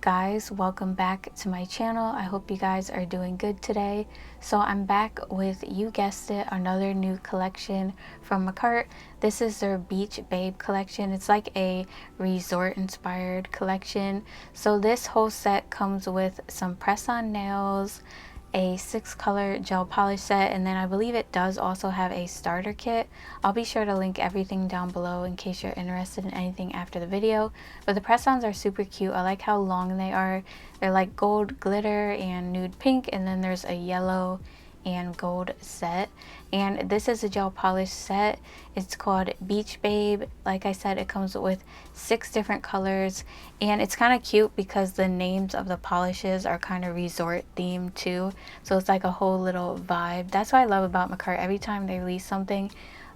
Guys, welcome back to my channel. I hope you guys are doing good today. So I'm back with, you guessed it, another new collection from Makartt. This is their Beach Babe collection. It's like a resort inspired collection. So this whole set comes with some press-on nails, a 6-color gel polish set, and then I believe it does also have a starter kit. I'll be sure to link everything down below in case you're interested in anything after the video. But the press-ons are super cute. I like how long they are. They're like gold glitter and nude pink, and then there's a yellow and gold set, and this is a gel polish set. It's called Beach Babe. Like I said, it comes with 6 different colors, and it's kind of cute because the names of the polishes are kind of resort themed too, so it's like a whole little vibe. That's what I love about Makartt. Every time they release something,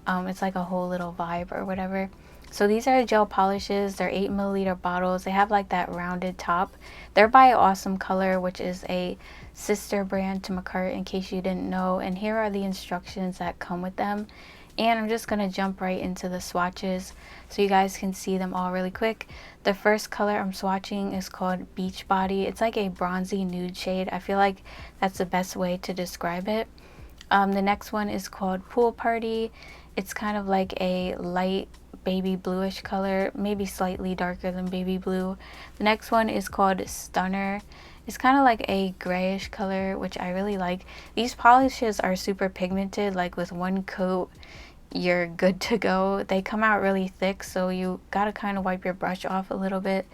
it's like a whole little vibe or whatever. So these are gel polishes. They're 8ml bottles. They have like that rounded top. They're by Awsmcolor, which is a sister brand to Makartt, in case you didn't know. And here are the instructions that come with them. And I'm just going to jump right into the swatches so you guys can see them all really quick. The first color I'm swatching is called Beach Body. It's like a bronzy nude shade. I feel like that's the best way to describe it. The next one is called Pool Party. It's kind of like a light baby bluish color, maybe slightly darker than baby blue. The next one is called Stunner. It's kind of like a grayish color, which I really like. These polishes are super pigmented. Like with one coat you're good to go. They come out really thick, so you gotta kind of wipe your brush off a little bit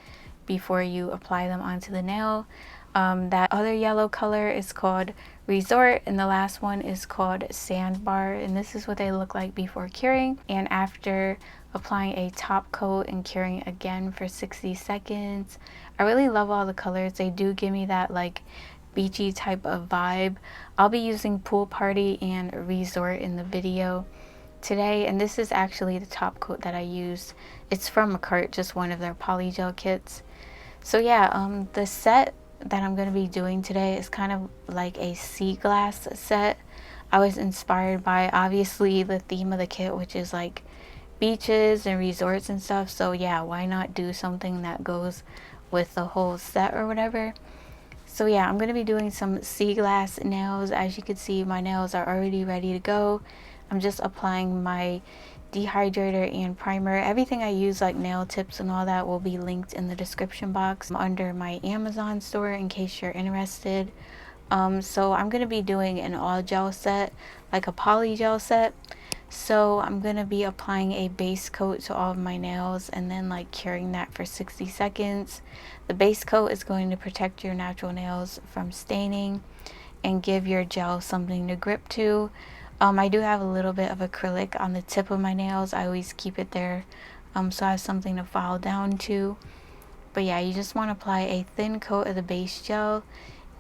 before you apply them onto the nail. That other yellow color is called Resort, and the last one is called Sandbar, and this is what they look like before curing and after applying a top coat and curing again for 60 seconds. I really love all the colors. They do give me that like beachy type of vibe. I'll be using Pool Party and Resort in the video today, and this is actually the top coat that I used. It's from Makartt, just one of their polygel kits. So yeah, the set that I'm going to be doing today is kind of like a sea glass set. I was inspired by obviously the theme of the kit, which is like beaches and resorts and stuff. So yeah, why not do something that goes with the whole set or whatever. So yeah, I'm going to be doing some sea glass nails. As you can see, my nails are already ready to go. I'm just applying my dehydrator and primer. Everything I use, like nail tips and all that, will be linked in the description box under my Amazon store in case you're interested. So I'm going to be doing an all gel set, like a poly gel set. So I'm going to be applying a base coat to all of my nails and then like curing that for 60 seconds. The base coat is going to protect your natural nails from staining and give your gel something to grip to. I do have a little bit of acrylic on the tip of my nails. I always keep it there so I have something to file down to. But yeah, you just want to apply a thin coat of the base gel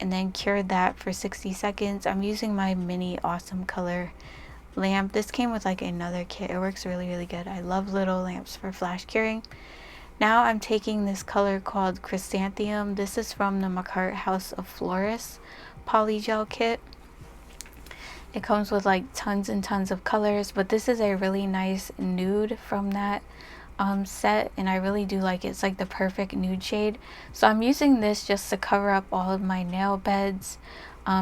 and then cure that for 60 seconds. I'm using my mini Awsmcolor lamp. This came with like another kit. It works really good. I love little lamps for flash curing. Now I'm taking this color called Chrysanthemum. This is from the Makartt House of Florists polygel kit. It comes with like tons and tons of colors, but this is a really nice nude from that set, and I really do like it. It's like the perfect nude shade. So I'm using this just to cover up all of my nail beds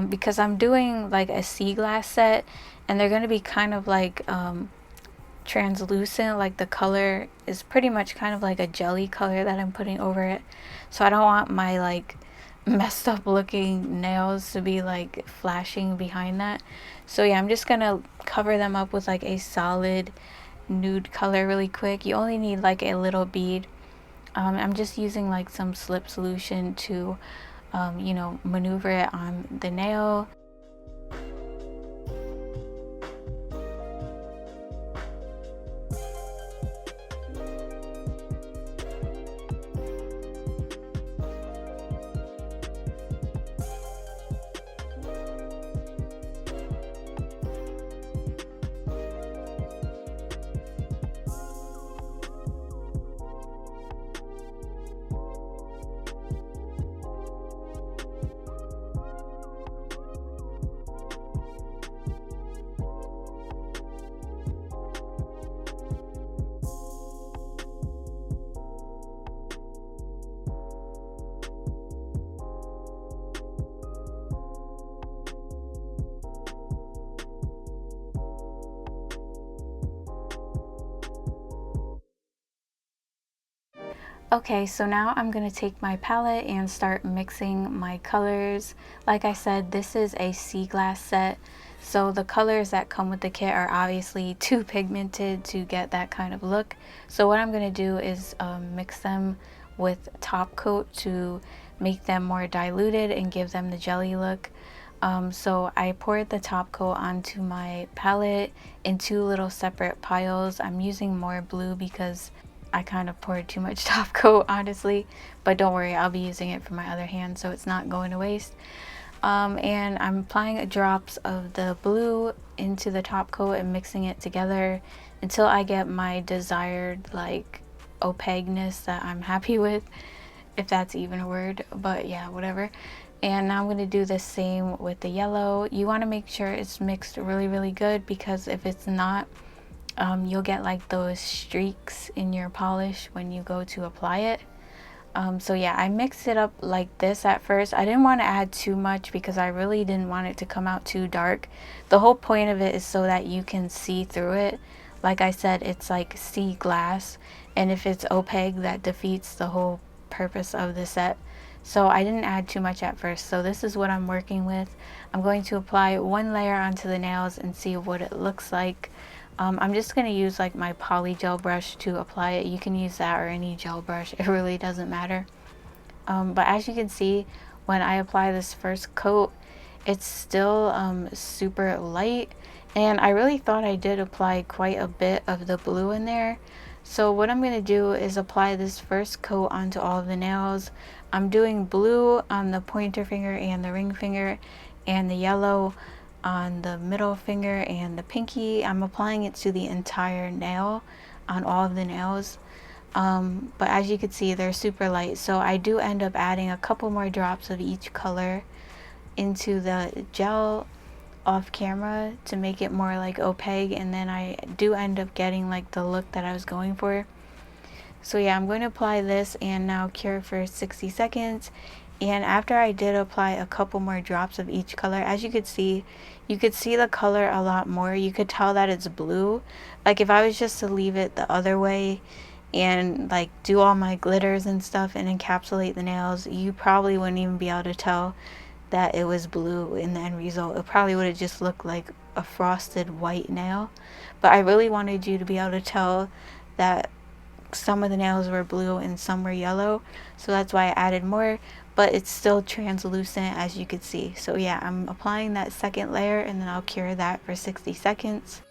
because I'm doing like a sea glass set, and they're going to be kind of like translucent. Like the color is pretty much kind of like a jelly color that I'm putting over it, so I don't want my like messed up looking nails to be like flashing behind that. So yeah, I'm just gonna cover them up with like a solid nude color really quick. You only need like a little bead. I'm just using like some slip solution to you know, maneuver it on the nail. Okay, so now I'm going to take my palette and start mixing my colors. Like I said, this is a sea glass set, so the colors that come with the kit are obviously too pigmented to get that kind of look. So what I'm going to do is mix them with top coat to make them more diluted and give them the jelly look. So I poured the top coat onto my palette in two little separate piles. I'm using more blue because I kind of poured too much top coat, honestly, but don't worry, I'll be using it for my other hand, so it's not going to waste. And I'm applying drops of the blue into the top coat and mixing it together until I get my desired like opaqueness that I'm happy with, if that's even a word, but yeah, whatever. And now I'm going to do the same with the yellow. You want to make sure it's mixed really good, because if it's not, you'll get like those streaks in your polish when you go to apply it. So yeah, I mixed it up like this at first. I didn't want to add too much because I really didn't want it to come out too dark. The whole point of it is so that you can see through it. Like I said, it's like sea glass, and if it's opaque, that defeats the whole purpose of the set. So I didn't add too much at first. So this is what I'm working with. I'm going to apply one layer onto the nails and see what it looks like. I'm just going to use like my Polygel brush to apply it. You can use that or any gel brush. It really doesn't matter. But as you can see, when I apply this first coat, it's still super light. And I really thought I did apply quite a bit of the blue in there. So what I'm going to do is apply this first coat onto all of the nails. I'm doing blue on the pointer finger and the ring finger, and the yellow on the middle finger and the pinky. I'm applying it to the entire nail on all of the nails. But as you can see, they're super light, so I do end up adding a couple more drops of each color into the gel off camera to make it more like opaque, and then I do end up getting like the look that I was going for. So yeah, I'm going to apply this and now cure for 60 seconds. And after I did apply a couple more drops of each color, as you could see the color a lot more. You could tell that it's blue. Like if I was just to leave it the other way and like do all my glitters and stuff and encapsulate the nails, you probably wouldn't even be able to tell that it was blue in the end result. It probably would have just looked like a frosted white nail. But I really wanted you to be able to tell that some of the nails were blue and some were yellow, so that's why I added more, but it's still translucent as you can see. So yeah, I'm applying that second layer and then I'll cure that for 60 seconds.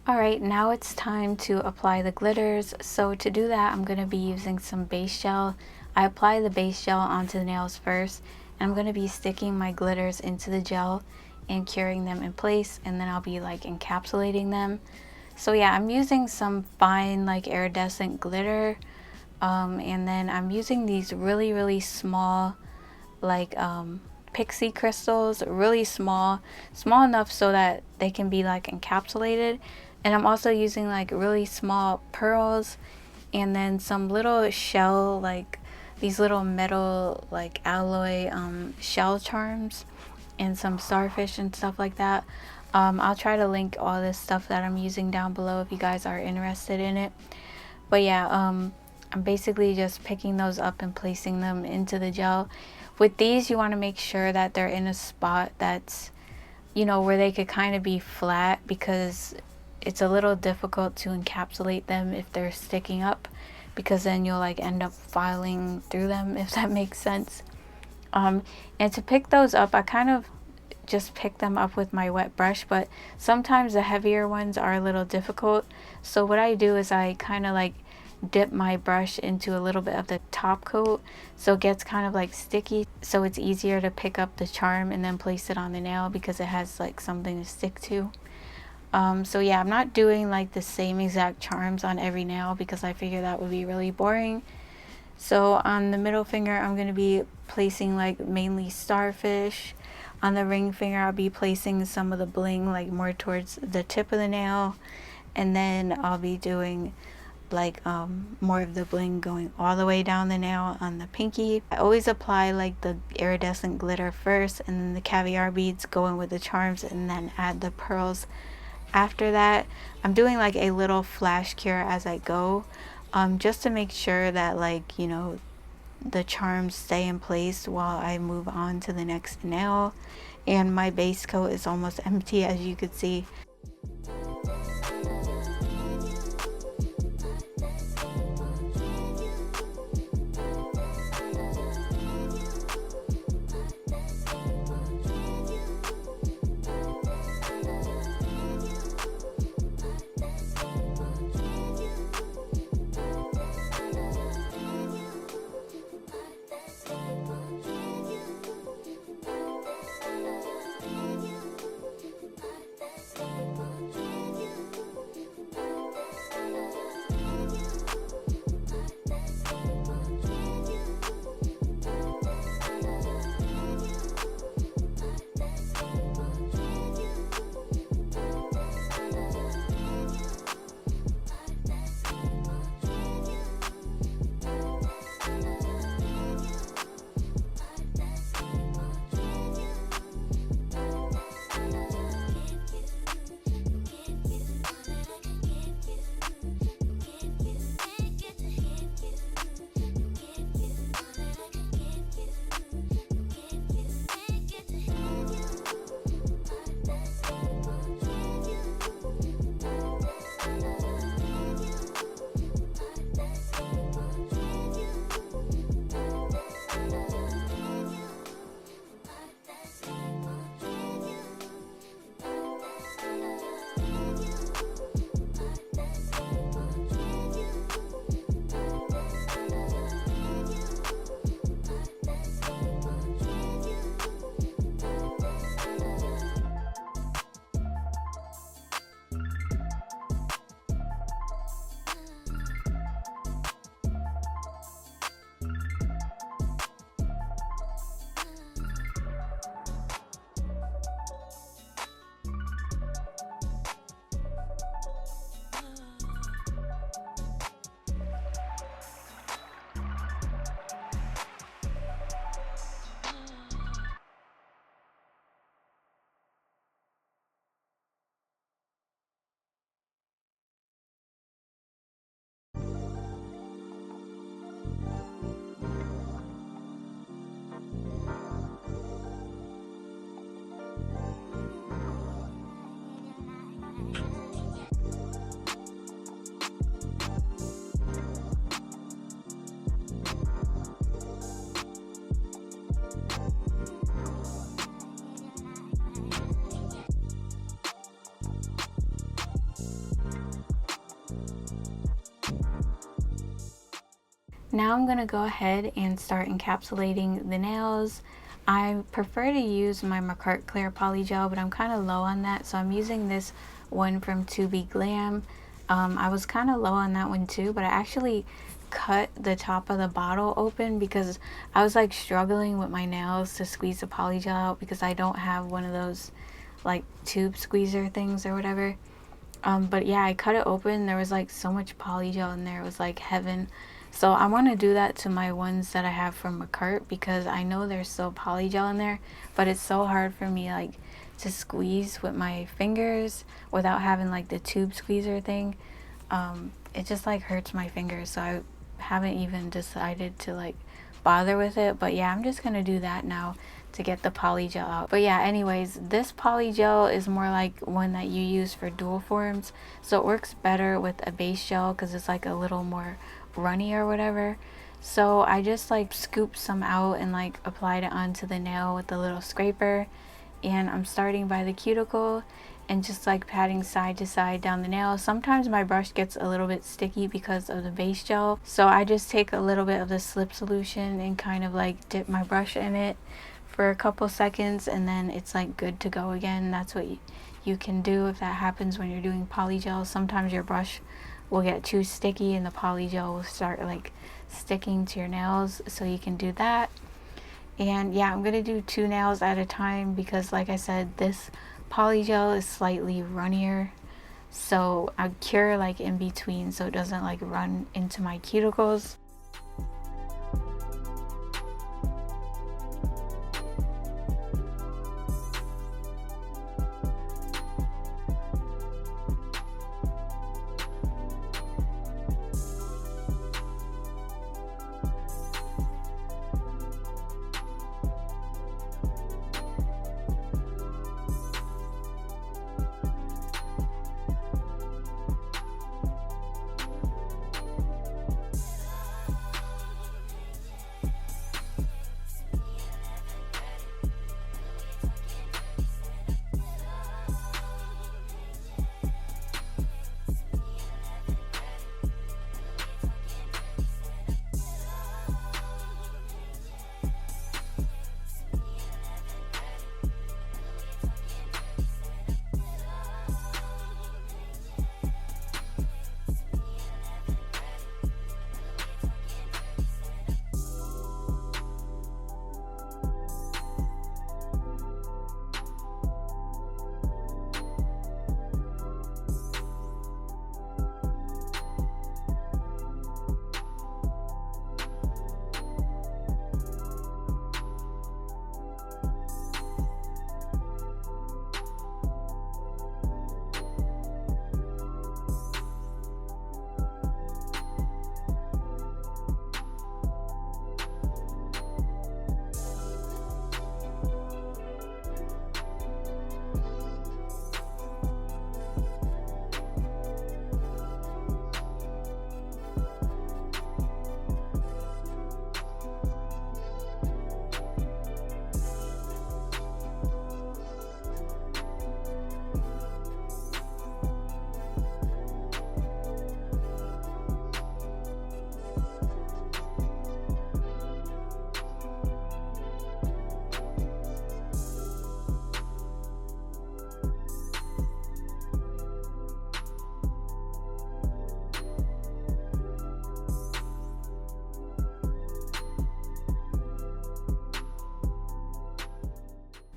Alright, now it's time to apply the glitters. So to do that, I'm going to be using some base gel. I apply the base gel onto the nails first, and I'm going to be sticking my glitters into the gel and curing them in place, and then I'll be like encapsulating them. So yeah, I'm using some fine like iridescent glitter, and then I'm using these really small like pixie crystals, really small enough so that they can be like encapsulated. And I'm also using like really small pearls, and then some little shell, like these little metal like alloy shell charms, and some starfish and stuff like that. I'll try to link all this stuff that I'm using down below if you guys are interested in it. But yeah, I'm basically just picking those up and placing them into the gel. With these, you want to make sure that they're in a spot that's, you know, where they could kind of be flat, because it's a little difficult to encapsulate them if they're sticking up, because then you'll like end up filing through them, if that makes sense. And to pick those up, I kind of just pick them up with my wet brush, but sometimes the heavier ones are a little difficult. So what I do is I kind of like dip my brush into a little bit of the top coat so it gets kind of like sticky, so it's easier to pick up the charm and then place it on the nail because it has like something to stick to. So yeah, I'm not doing like the same exact charms on every nail because I figure that would be really boring. So on the middle finger, I'm going to be placing like mainly starfish. On the ring finger, I'll be placing some of the bling like more towards the tip of the nail. And then I'll be doing like more of the bling going all the way down the nail on the pinky. I always apply like the iridescent glitter first, and then the caviar beads go in with the charms, and then add the pearls after that. I'm doing like a little flash cure as I go, just to make sure that, like, you know, the charms stay in place while I move on to the next nail. And my base coat is almost empty, as you could see. Now I'm gonna go ahead and start encapsulating the nails. I prefer to use my Makartt Clear Polygel, but I'm kind of low on that, so I'm using this one from GLAM. I was kind of low on that one too, but I actually cut the top of the bottle open because I was like struggling with my nails to squeeze the polygel out because I don't have one of those like tube squeezer things or whatever. But yeah, I cut it open. There was like so much polygel in there. It was like heaven. So I want to do that to my ones that I have from Makartt because I know there's still polygel in there, but it's so hard for me like to squeeze with my fingers without having like the tube squeezer thing. It just like hurts my fingers, so I haven't even decided to like bother with it. But yeah, I'm just gonna do that now to get the polygel out. But yeah, anyways, this polygel is more like one that you use for dual forms, so it works better with a base gel because it's like a little more runny or whatever. So I just like scooped some out and like applied it onto the nail with a little scraper, and I'm starting by the cuticle and just like patting side to side down the nail. Sometimes my brush gets a little bit sticky because of the base gel, so I just take a little bit of the slip solution and kind of like dip my brush in it for a couple seconds, and then it's like good to go again. That's what you can do if that happens when you're doing polygel. Sometimes your brush will get too sticky and the polygel will start like sticking to your nails, so you can do that. And yeah, I'm gonna do 2 nails at a time because like I said, this polygel is slightly runnier, so I cure like in between so it doesn't like run into my cuticles.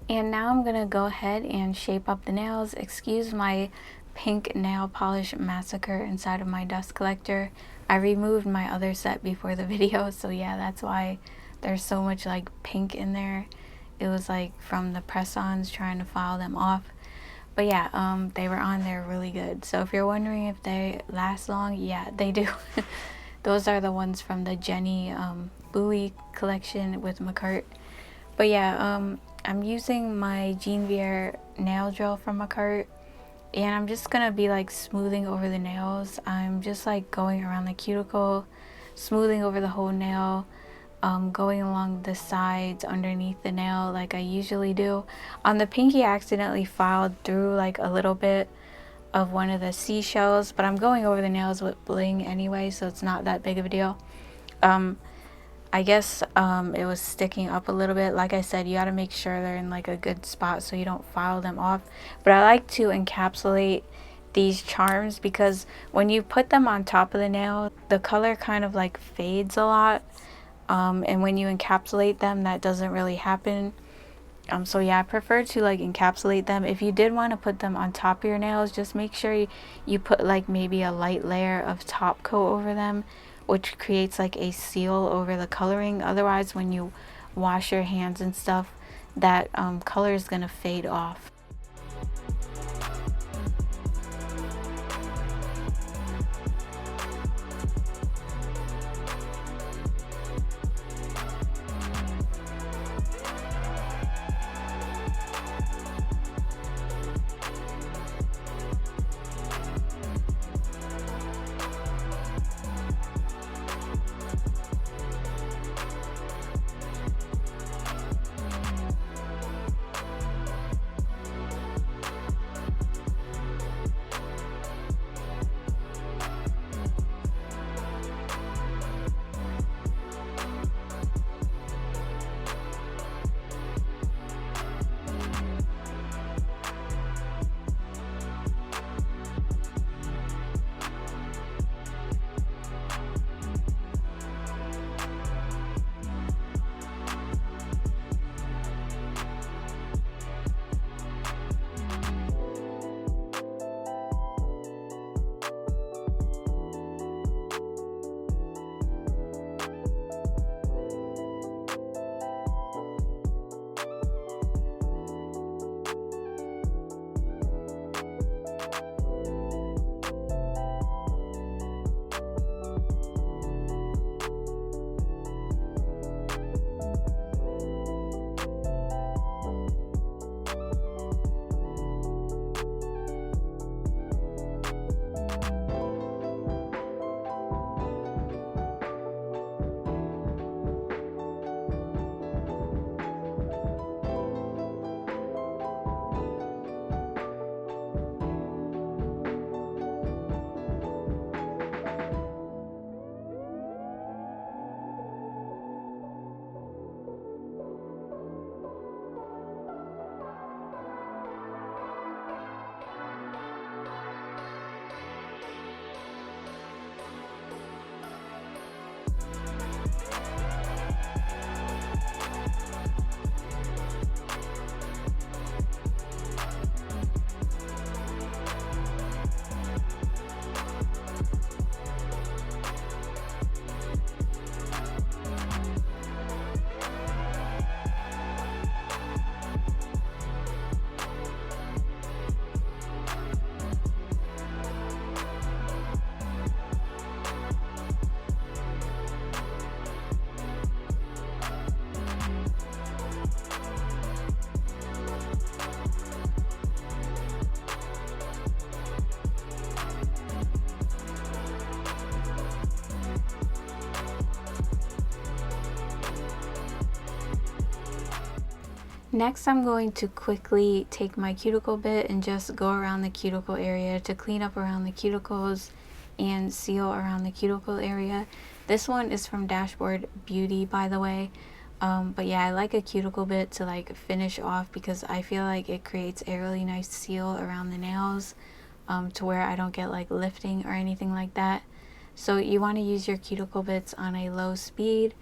And now I'm gonna go ahead and shape up the nails. Excuse my pink nail polish massacre inside of my dust collector. I removed my other set before the video, so yeah, that's why there's so much like pink in there. It was like from the press-ons trying to file them off. But yeah, they were on there really good. So if you're wondering if they last long, yeah, they do. Those are the ones from the Jewlery collection with Makartt. But yeah, I'm using my Geneviere nail drill from Makartt, and I'm just gonna be like smoothing over the nails. I'm just like going around the cuticle, smoothing over the whole nail, going along the sides underneath the nail like I usually do. On the pinky, I accidentally filed through like a little bit of one of the seashells, but I'm going over the nails with bling anyway, so it's not that big of a deal. I guess it was sticking up a little bit. Like I said, you got to make sure they're in like a good spot so you don't file them off. But I like to encapsulate these charms because when you put them on top of the nail, the color kind of like fades a lot. And when you encapsulate them, that doesn't really happen. So yeah, I prefer to like encapsulate them. If you did want to put them on top of your nails, just make sure you put like maybe a light layer of top coat over them, which creates like a seal over the coloring. Otherwise, when you wash your hands and stuff, that color is gonna fade off. Next, I'm going to quickly take my cuticle bit and just go around the cuticle area to clean up around the cuticles and seal around the cuticle area. This one is from Dashboard Beauty, by the way. But yeah, I like a cuticle bit to like finish off because I feel like it creates a really nice seal around the nails, to where I don't get like lifting or anything like that. So you want to use your cuticle bits on a low speed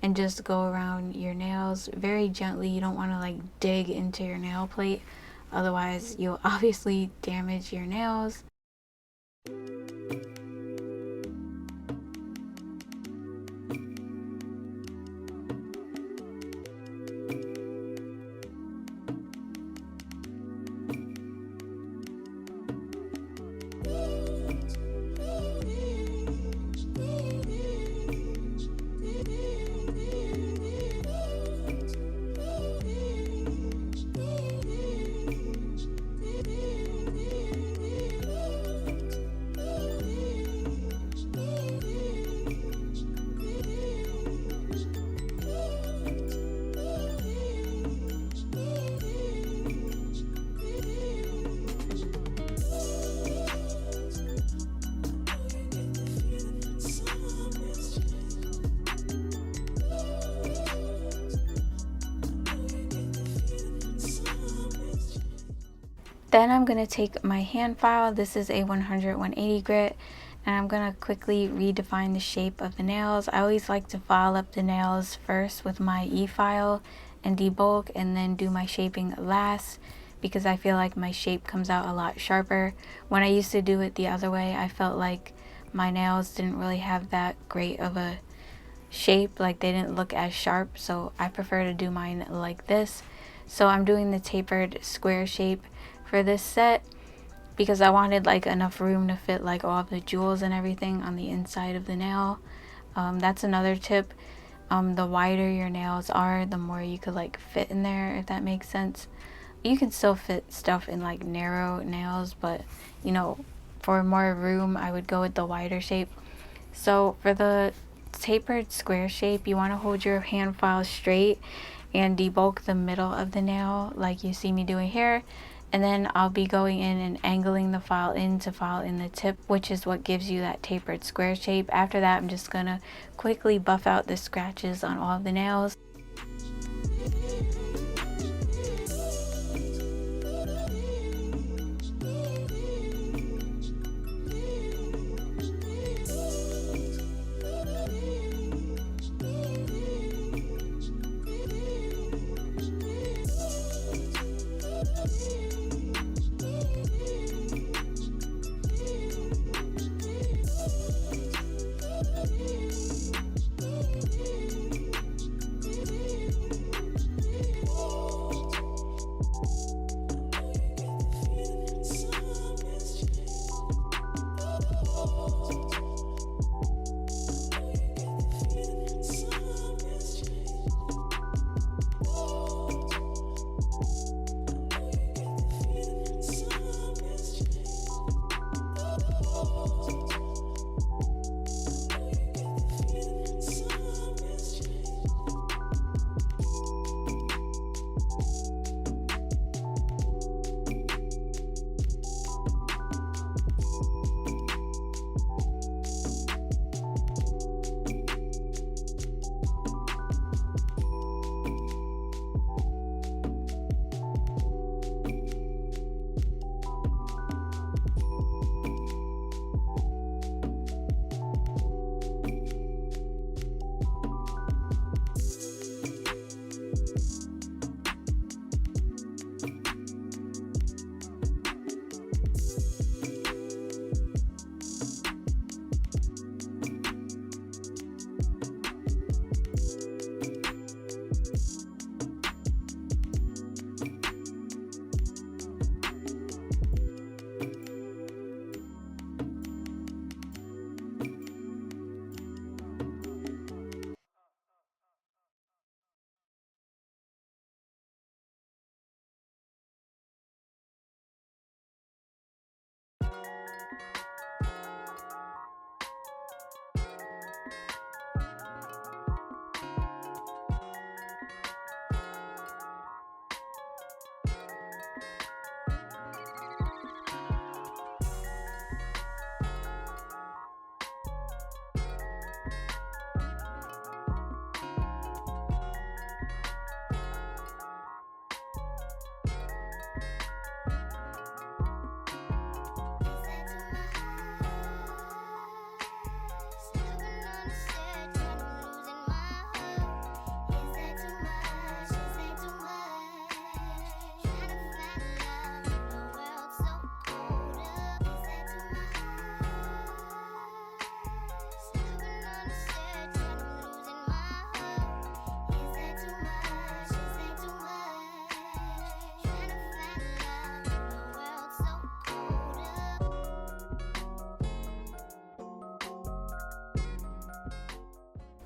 and just go around your nails very gently. You don't want to like dig into your nail plate, otherwise you'll obviously damage your nails. Then I'm going to take my hand file. This is a 100-180 grit, and I'm going to quickly redefine the shape of the nails. I always like to file up the nails first with my e-file and debulk, and then do my shaping last, because I feel like my shape comes out a lot sharper. When I used to do it the other way, I felt like my nails didn't really have that great of a shape, like they didn't look as sharp, so I prefer to do mine like this. So I'm doing the tapered square shape for this set because I wanted like enough room to fit like all of the jewels and everything on the inside of the nail. That's another tip. The wider your nails are, the more you could like fit in there, if that makes sense. You can still fit stuff in like narrow nails, but you know, for more room I would go with the wider shape. So for the tapered square shape, you want to hold your hand file straight and debulk the middle of the nail like you see me doing here. And then I'll be going in and angling the file in to file in the tip, which is what gives you that tapered square shape. After that, I'm just gonna quickly buff out the scratches on all of the nails.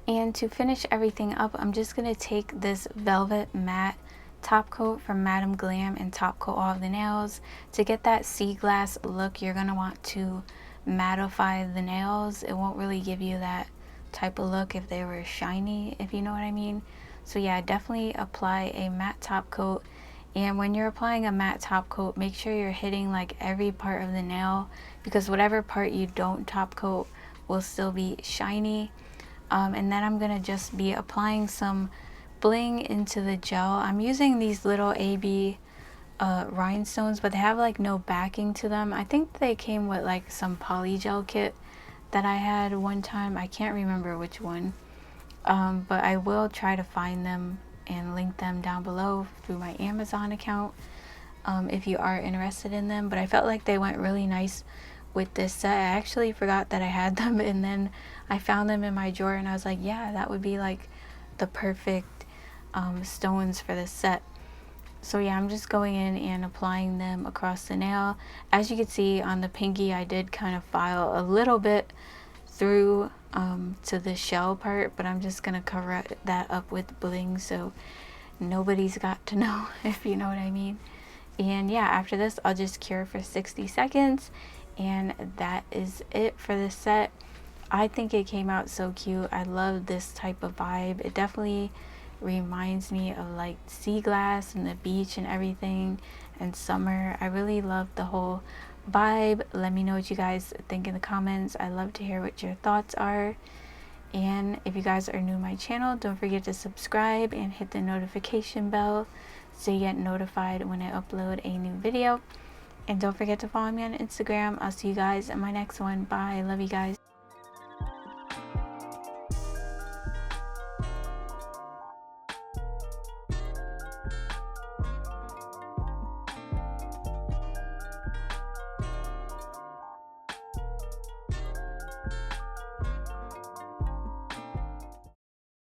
And to finish everything up, I'm just going to take this velvet matte top coat from Madame Glam and top coat all of the nails. To get that sea glass look, you're going to want to mattify the nails. It won't really give you that type of look if they were shiny, if you know what I mean. So yeah, definitely apply a matte top coat. And when you're applying a matte top coat, make sure you're hitting like every part of the nail, because whatever part you don't top coat will still be shiny. And then I'm gonna just be applying some bling into the gel. I'm using these little AB rhinestones, but they have like no backing to them. I think they came with like some Polygel kit that I had one time. I can't remember which one, but I will try to find them and link them down below through my Amazon account if you are interested in them. But I felt like they went really nice with this set. I actually forgot that I had them, and then I found them in my drawer and I was like, yeah, that would be like the perfect stones for this set. So yeah, I'm just going in and applying them across the nail. As you can see on the pinky, I did kind of file a little bit through to the shell part, but I'm just gonna cover that up with bling so nobody's got to know, if you know what I mean. And yeah, after this I'll just cure for 60 seconds, and that is it for this set. I think it came out so cute. I love this type of vibe. It definitely reminds me of like sea glass and the beach and everything, and summer. I really love the whole vibe. Let me know what you guys think in the comments. I love to hear what your thoughts are. And if you guys are new to my channel, don't forget to subscribe and hit the notification bell so you get notified when I upload a new video. And don't forget to follow me on Instagram. I'll see you guys in my next one. Bye. Love you guys.